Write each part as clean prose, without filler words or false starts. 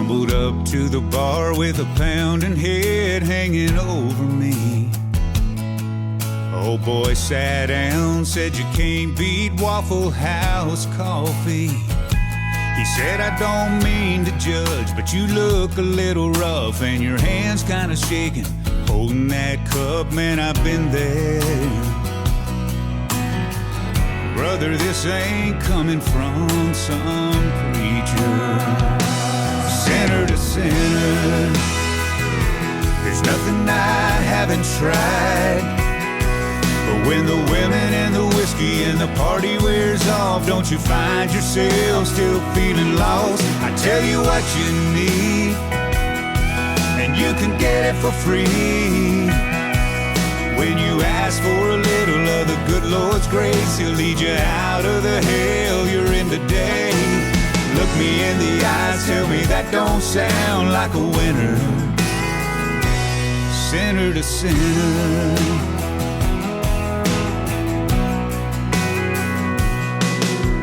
Stumbled up to the bar with a pounding head hanging over me. Old boy sat down, said you can't beat Waffle House coffee. He said, I don't mean to judge, but you look a little rough and your hand's kinda shaking, holding that cup, man, I've been there. Brother, this ain't coming from some preacher. Sinner to sinner, there's nothing I haven't tried. But when the women and the whiskey and the party wears off, don't you find yourself still feeling lost? I tell you what you need, and you can get it for free. When you ask for a little of the good Lord's grace, He'll lead you out of the hell you're in today. Look me in the eyes, tell me that don't sound like a winner. Sinner to sinner,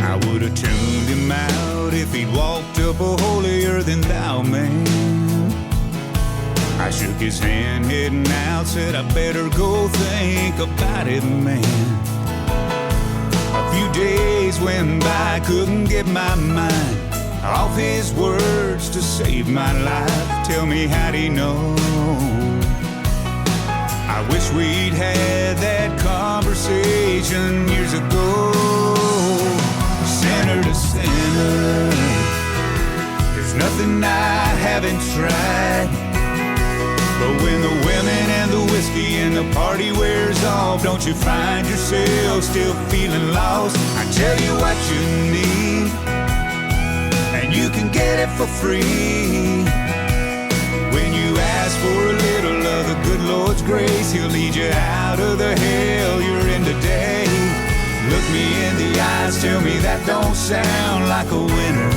I would have tuned him out if he'd walked up a holier than thou man. I shook his hand heading out, said I better go think about it, man. A few days went by, couldn't get my mind off his words to save my life. Tell me, how'd he know? I wish we'd had that conversation years ago. Sinner to sinner, there's nothing I haven't tried. But when the women and the whiskey and the party wears off, don't you find yourself still feeling lost? I tell you what you need, and you can get it for free. When you ask for a little of the good Lord's grace, He'll lead you out of the hell you're in today. Look me in the eyes, tell me that don't sound like a winner.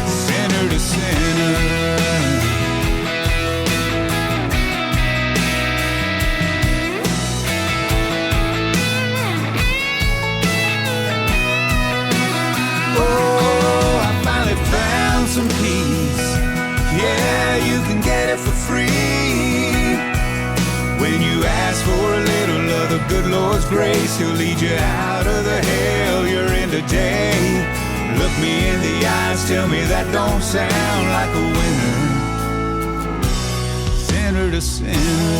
Sinner to sinner, some peace, yeah, you can get it for free. When you ask for a little of the good Lord's grace, He'll lead you out of the hell you're in today. Look me in the eyes, tell me that don't sound like a winner. Sinner to sinner,